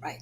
Right.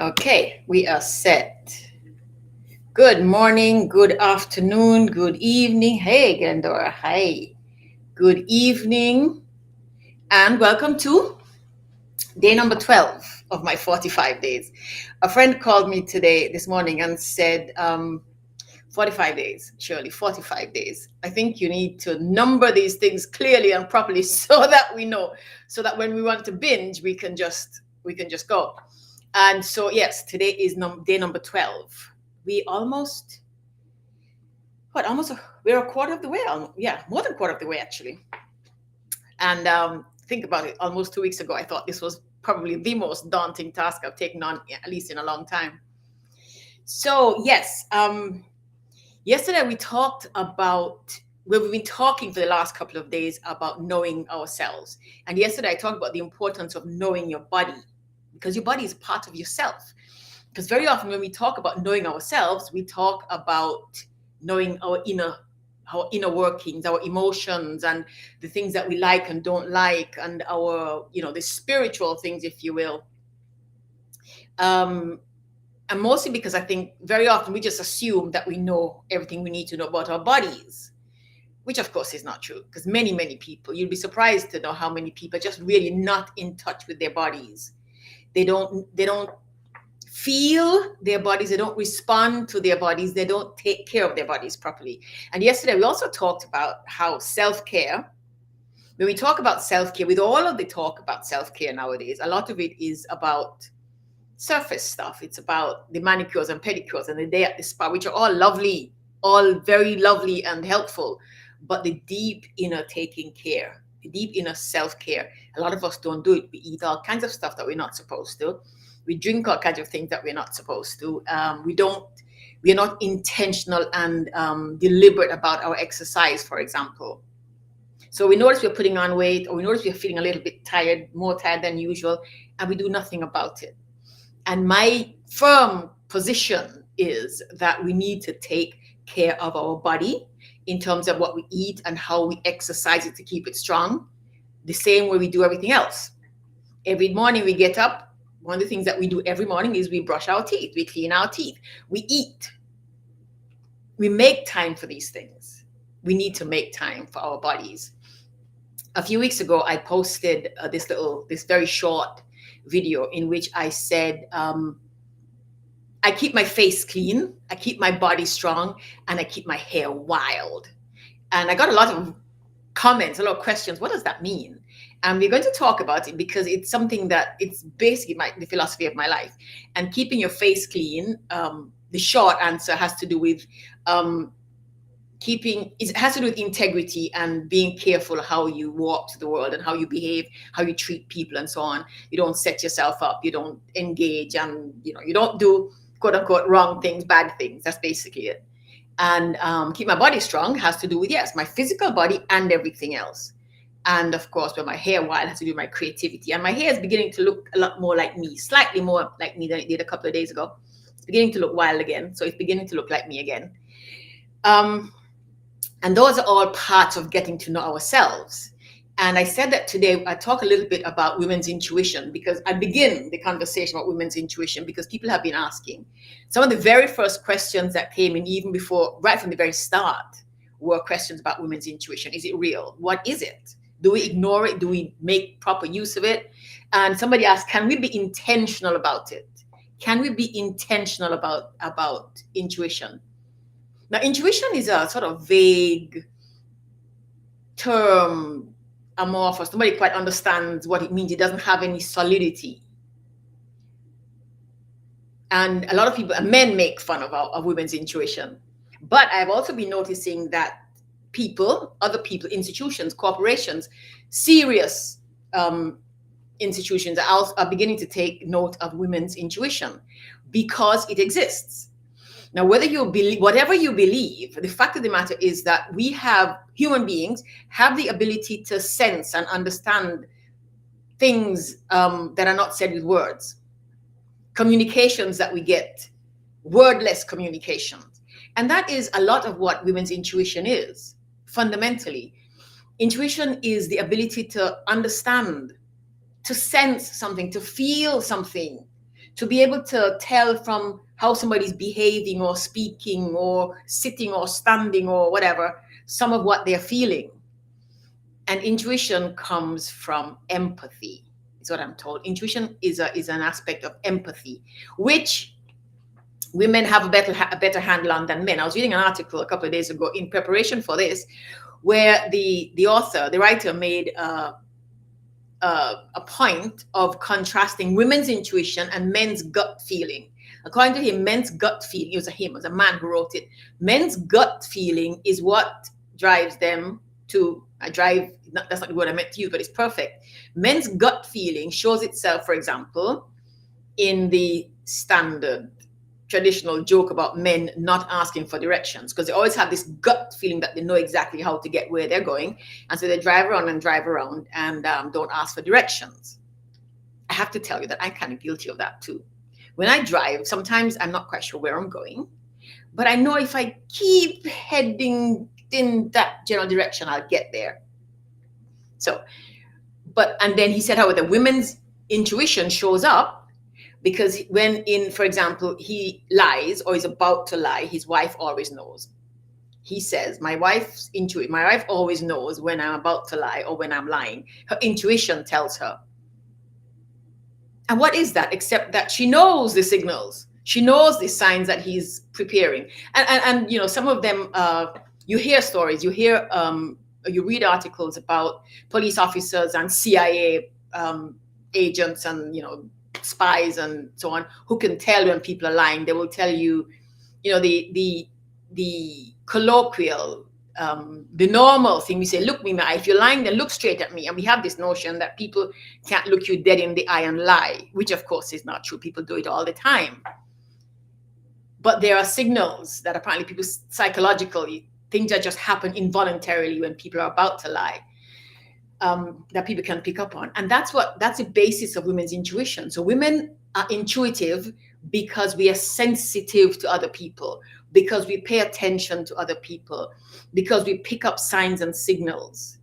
Okay, we are set. Good morning, good afternoon, good evening. Hey, Glendora. Hi. Good evening, and welcome to day number 12 of my 45 days. A friend called me this morning, and said, 45 days, Shirley, 45 days. I think you need to number these things clearly and properly so that we know, so that when we want to binge, we can just go. And so, yes, today is day number 12. We almost, we're a quarter of the way. Yeah, more than a quarter of the way, actually. And think about it, almost 2 weeks ago, I thought this was probably the most daunting task I've taken on, at least in a long time. So, yes, yesterday we talked about, we've been talking for the last couple of days about knowing ourselves. And yesterday I talked about the importance of knowing your body, because your body is part of yourself. Because very often when we talk about knowing ourselves, we talk about knowing our inner workings, our emotions, and the things that we like and don't like, and our, the spiritual things, if you will. And mostly because I think very often we just assume that we know everything we need to know about our bodies, which of course is not true, because many people, you'd be surprised to know how many people are just really not in touch with their bodies. They don't feel their bodies, they don't respond to their bodies, they don't take care of their bodies properly. And yesterday we also talked about how self-care, when we talk about self-care, with all of the talk about self-care nowadays, a lot of it is about surface stuff. It's about the manicures and pedicures and the day at the spa, which are all lovely, all very lovely and helpful. But the deep inner taking care, the deep inner self-care, a lot of us don't do it. We eat all kinds of stuff that we're not supposed to. We drink all kinds of things that we're not supposed to. We're not intentional and deliberate about our exercise, for example. So we notice we're putting on weight, or we notice we're feeling a little bit tired, more tired than usual, and we do nothing about it. And my firm position is that we need to take care of our body in terms of what we eat and how we exercise it to keep it strong, the same way we do everything else. Every morning we get up, one of the things that we do every morning is we brush our teeth, we clean our teeth, we eat. We make time for these things. We need to make time for our bodies. A few weeks ago, I posted this very short video in which I said, I keep my face clean, I keep my body strong, and I keep my hair wild. And I got a lot of comments, a lot of questions. What does that mean? And we're going to talk about it because it's something that it's basically the philosophy of my life. And keeping your face clean, the short answer has to do with it has to do with integrity and being careful how you walk to the world and how you behave, how you treat people, and so on. You don't set yourself up, you don't engage, and you don't do quote unquote wrong things, bad things. That's basically it. And keep my body strong has to do with, yes, my physical body and everything else. And of course, with my hair wild has to do with my creativity. And my hair is beginning to look a lot more like me, slightly more like me than it did a couple of days ago. It's beginning to look wild again. So it's beginning to look like me again. And those are all parts of getting to know ourselves. And I said that today I talk a little bit about women's intuition, because I begin the conversation about women's intuition because people have been asking. Some of the very first questions that came in, even before, right from the very start, were questions about women's intuition. Is it real? What is it? Do we ignore it? Do we make proper use of it? And somebody asked, can we be intentional about it? Can we be intentional about intuition? Now, intuition is a sort of vague term, amorphous. Nobody quite understands what it means. It doesn't have any solidity. And a lot of people, men, make fun of women's intuition. But I've also been noticing that other people, institutions, corporations, serious institutions are beginning to take note of women's intuition because it exists. Now, whether you believe, whatever you believe, the fact of the matter is that we have, human beings have the ability to sense and understand things that are not said with words, communications that we get, wordless communications. And that is a lot of what women's intuition is, fundamentally. Intuition is the ability to understand, to sense something, to feel something, to be able to tell from how somebody's behaving or speaking or sitting or standing or whatever, some of what they're feeling. And intuition comes from empathy, is what I'm told. Intuition is an aspect of empathy, which women have a better handle on than men. I was reading an article a couple of days ago in preparation for this, where the writer made a point of contrasting women's intuition and men's gut feeling. According to him, men's gut feeling, it was a man who wrote it. Men's gut feeling is what drives them to that's not the word I meant to use, but it's perfect. Men's gut feeling shows itself, for example, in the standard traditional joke about men not asking for directions, because they always have this gut feeling that they know exactly how to get where they're going, and so they drive around and don't ask for directions. I have to tell you that I'm kind of guilty of that too. When I drive, sometimes I'm not quite sure where I'm going, but I know if I keep heading in that general direction, I'll get there. So, and then he said how the women's intuition shows up because when, for example, he lies or is about to lie, his wife always knows. He says, my wife always knows when I'm about to lie or when I'm lying. Her intuition tells her. And what is that except that she knows the signals? She knows the signs that he's preparing. And some of them, you hear stories, you read articles about police officers and CIA agents and, spies and so on, who can tell when people are lying. They will tell you, the colloquial, the normal thing. We say, look me in the eye. If you're lying, then look straight at me. And we have this notion that people can't look you dead in the eye and lie, which of course is not true. People do it all the time. But there are signals that apparently people psychologically, things that just happen involuntarily when people are about to lie, that people can pick up on. And that's the basis of women's intuition. So women are intuitive because we are sensitive to other people, because we pay attention to other people, because we pick up signs and signals.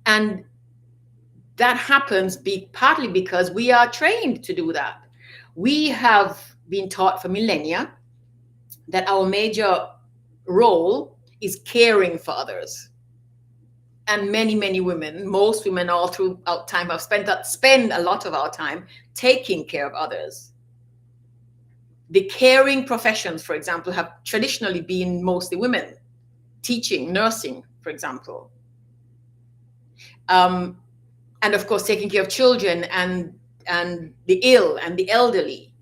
And that happens partly because we are trained to do that. We have been taught for millennia that our major role is caring for others. And many, many women, most women all throughout time have spend a lot of our time taking care of others. The caring professions, for example, have traditionally been mostly women, teaching, nursing, for example. And of course, taking care of children and the ill and the elderly.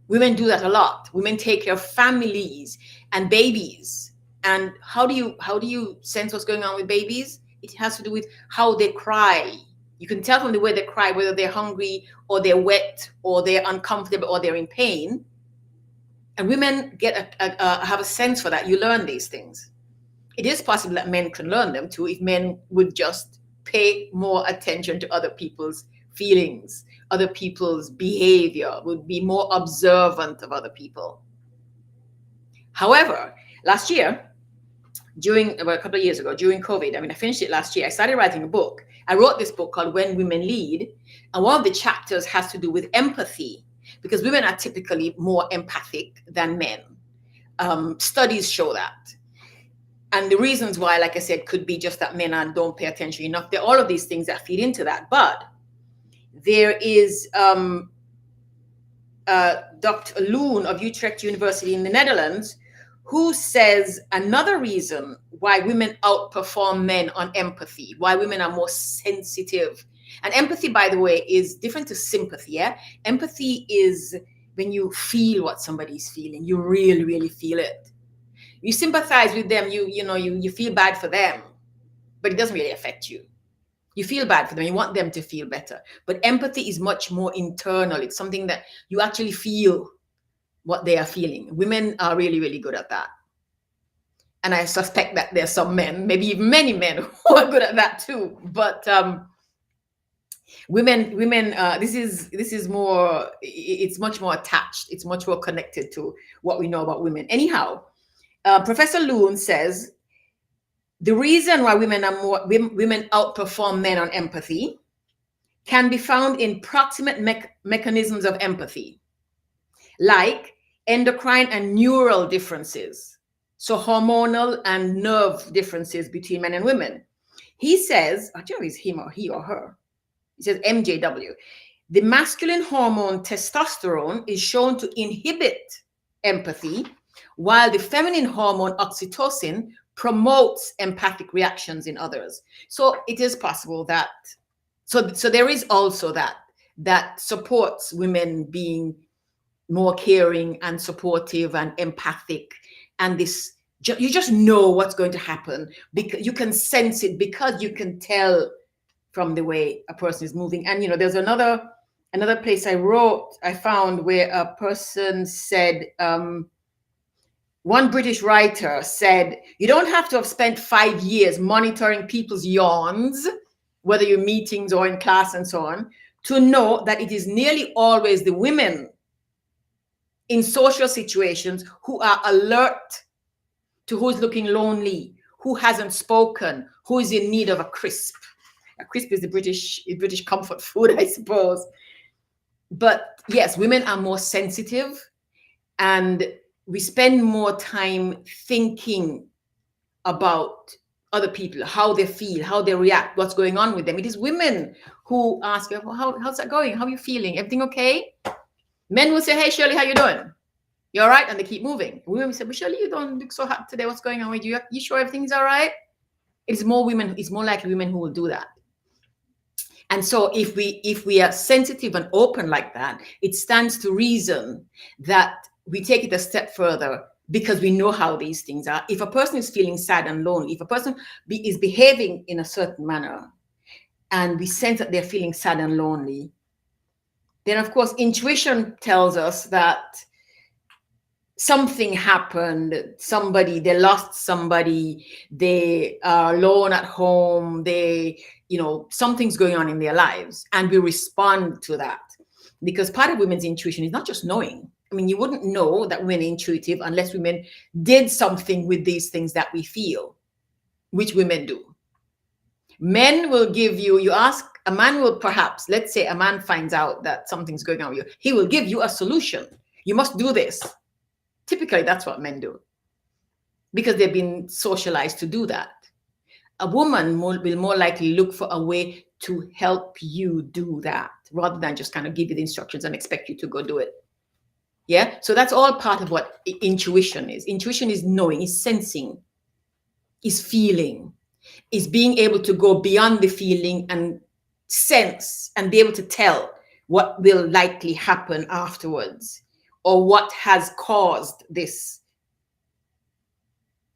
Women do that a lot. Women take care of families and babies. And how do you sense what's going on with babies? It has to do with how they cry. You can tell from the way they cry whether they're hungry or they're wet or they're uncomfortable or they're in pain. And women have a sense for that. You learn these things. It is possible that men can learn them too if men would just pay more attention to other people's feelings, other people's behavior, would be more observant of other people. However, last year, a couple of years ago, during COVID, I finished it last year. I started writing a book. I wrote this book called When Women Lead. And one of the chapters has to do with empathy, because women are typically more empathic than men. Studies show that. And the reasons why, like I said, could be just that men don't pay attention enough. There are all of these things that feed into that. But there is Dr. Loon of Utrecht University in the Netherlands, who says another reason why women outperform men on empathy, why women are more sensitive. And empathy, by the way, is different to sympathy. Yeah? Empathy is when you feel what somebody's feeling. You really, really feel it. You sympathize with them. You feel bad for them, but it doesn't really affect you. You feel bad for them. You want them to feel better. But empathy is much more internal. It's something that you actually feel what they are feeling. Women are really, really good at that. And I suspect that there's some men, maybe even many men, who are good at that too. But women, this is more. It's much more attached. It's much more connected to what we know about women. Anyhow, Professor Loon says the reason why women outperform men on empathy can be found in proximate mechanisms of empathy, like endocrine and neural differences, so hormonal and nerve differences between men and women. He says, I don't know if it's him or he or her. He says MJW. The masculine hormone testosterone is shown to inhibit empathy, while the feminine hormone oxytocin promotes empathic reactions in others. So it is possible that, so there is also that supports women being more caring and supportive and empathic, and this, you just know what's going to happen because you can sense it, because you can tell from the way a person is moving. And there's another place I found where a person said, one British writer said, you don't have to have spent 5 years monitoring people's yawns, whether you're meetings or in class and so on, to know that it is nearly always the women in social situations who are alert to who's looking lonely, who hasn't spoken, who is in need of a crisp. A crisp is the British comfort food, I suppose. But yes, women are more sensitive, and we spend more time thinking about other people, how they feel, how they react, what's going on with them. It is women who ask, well, how's that going? How are you feeling? Everything okay? Men will say, hey, Shirley, how you doing? You all right? And they keep moving. Women say, but Shirley, you don't look so hot today. What's going on with you? You sure everything's all right? It's more likely women who will do that. And so if we are sensitive and open like that, it stands to reason that we take it a step further, because we know how these things are. If a person is feeling sad and lonely, if a person is behaving in a certain manner, and we sense that they're feeling sad and lonely, then of course intuition tells us that something happened, they lost somebody, they are alone at home, something's going on in their lives, and we respond to that. Because part of women's intuition is not just knowing. I mean, you wouldn't know that women are intuitive unless women did something with these things that we feel, which women do. Men will give you ask, a man will perhaps, let's say a man finds out that something's going on with you, he will give you a solution. You must do this. Typically, that's what men do, because they've been socialized to do that. A woman will more likely look for a way to help you do that, rather than just kind of give you the instructions and expect you to go do it. Yeah. So that's all part of what intuition is. Intuition is knowing, is sensing, is feeling, is being able to go beyond the feeling and sense and be able to tell what will likely happen afterwards, or what has caused this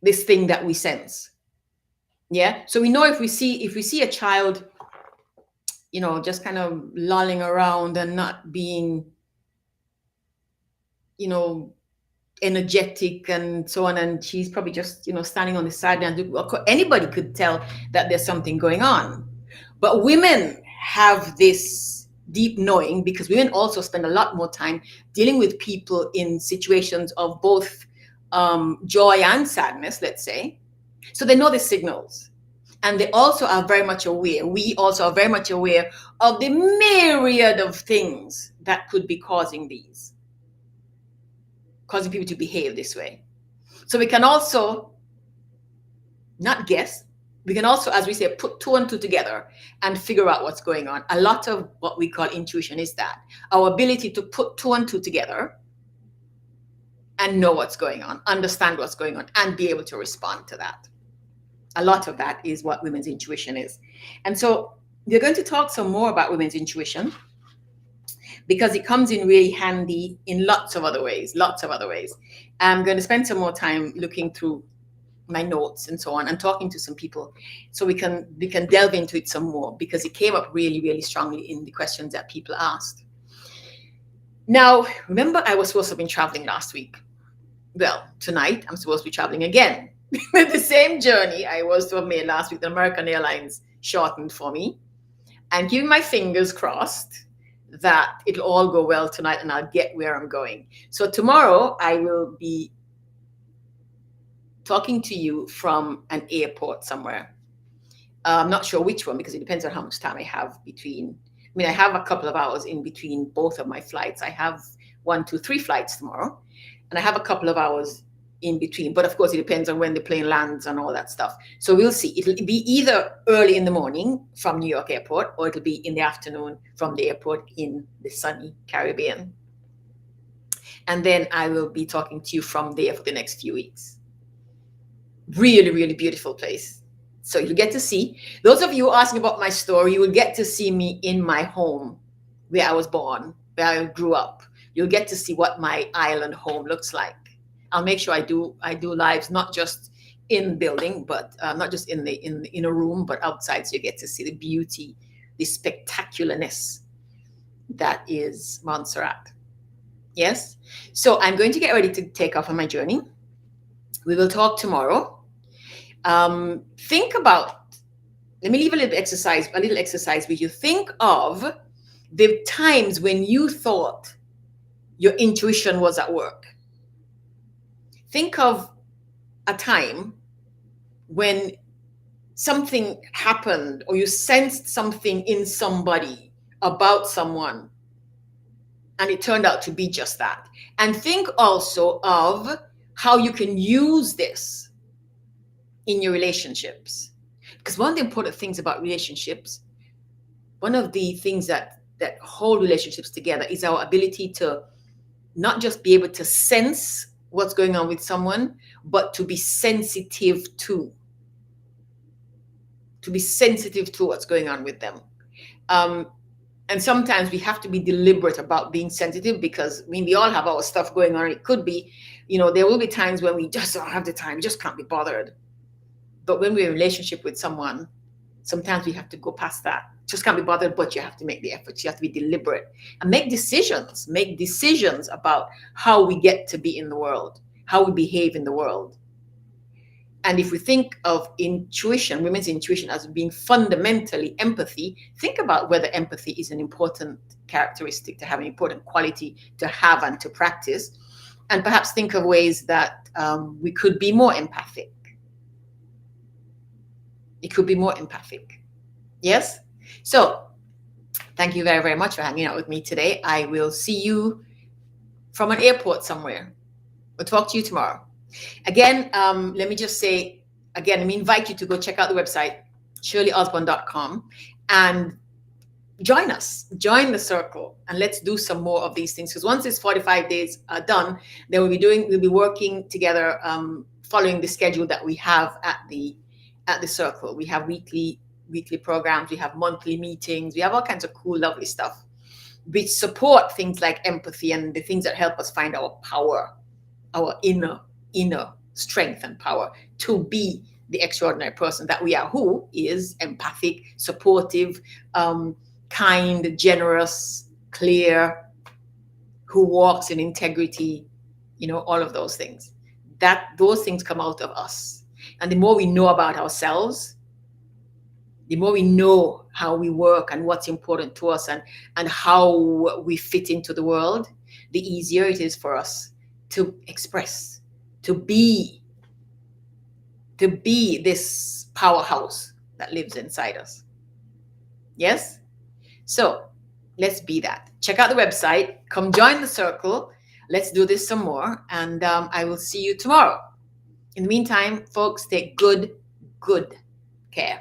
thing that we sense. Yeah. So we know if we see a child, just kind of lolling around and not being, energetic and so on, and she's probably just, standing on the side, and anybody could tell that there's something going on. But women have this deep knowing, because women also spend a lot more time dealing with people in situations of both joy and sadness, let's say. So they know the signals, and they also are very much aware. We also are very much aware of the myriad of things that could be causing people to behave this way. So we can also not guess. We can also, as we say, put 2 and 2 together and figure out what's going on. A lot of what we call intuition is that our ability to put 2 and 2 together and know what's going on, understand what's going on, and be able to respond to that. A lot of that is what women's intuition is. And so we're going to talk some more about women's intuition, because it comes in really handy in lots of other ways. I'm going to spend some more time looking through my notes and so on, and talking to some people, so we can delve into it some more, because it came up really, really strongly in the questions that people asked. Now, remember, I was supposed to have been traveling last week. Well, tonight I'm supposed to be traveling again. With the same journey I was to have made last week, the American Airlines shortened for me. And keeping my fingers crossed that it'll all go well tonight and I'll get where I'm going. So tomorrow I will be talking to you from an airport somewhere. I'm not sure which one, because it depends on how much time I have between. I mean, I have a couple of hours in between both of my flights. I have 1, 2, 3 flights tomorrow, and I have a couple of hours in between. But of course, it depends on when the plane lands and all that stuff. So we'll see. It'll be either early in the morning from New York Airport, or it'll be in the afternoon from the airport in the sunny Caribbean. And then I will be talking to you from there for the next few weeks. Really, really beautiful place. So you get to see, those of you asking about my story, you will get to see me in my home where I was born, where I grew up. You'll get to see what my island home looks like. I'll make sure I do lives, not just in building, but not just in a room, but outside, so you get to see the beauty, the spectacularness that is Montserrat. Yes? So I'm going to get ready to take off on my journey. We will talk tomorrow. Think about, let me leave a little exercise with you. Think of the times when you thought your intuition was at work. Think of a time when something happened, or you sensed something in somebody about someone, and it turned out to be just that. And think also of how you can use this in your relationships. Because one of the important things about relationships, one of the things that hold relationships together, is our ability to not just be able to sense what's going on with someone, but to be sensitive to what's going on with them. And sometimes we have to be deliberate about being sensitive, because I mean, we all have our stuff going on. It could be, there will be times when we just don't have the time, we just can't be bothered. But when we're in a relationship with someone, sometimes we have to go past that. Just can't be bothered, but you have to make the effort. You have to be deliberate and make decisions about how we get to be in the world, how we behave in the world. And if we think of intuition, women's intuition, as being fundamentally empathy, think about whether empathy is an important characteristic to have, an important quality to have and to practice. And perhaps think of ways that we could be more empathic. It could be more empathic. Yes? So thank you very, very much for hanging out with me today. I will see you from an airport somewhere. We'll talk to you tomorrow. Again, let me just say, again, let me invite you to go check out the website, shirleyosborne.com, and join us. Join the circle, and let's do some more of these things. Because once this 45 days are done, then we'll be working together, following the schedule that we have at the circle. We have weekly programs, we have monthly meetings, we have all kinds of cool, lovely stuff which support things like empathy and the things that help us find our power, our inner strength and power to be the extraordinary person that we are, who is empathic, supportive, kind, generous, clear, who walks in integrity, all of those things. Those things come out of us. And the more we know about ourselves, the more we know how we work and what's important to us and how we fit into the world, the easier it is for us to express, to be this powerhouse that lives inside us. Yes? So let's be that. Check out the website. Come join the circle. Let's do this some more. And I will see you tomorrow. In the meantime, folks, take good care.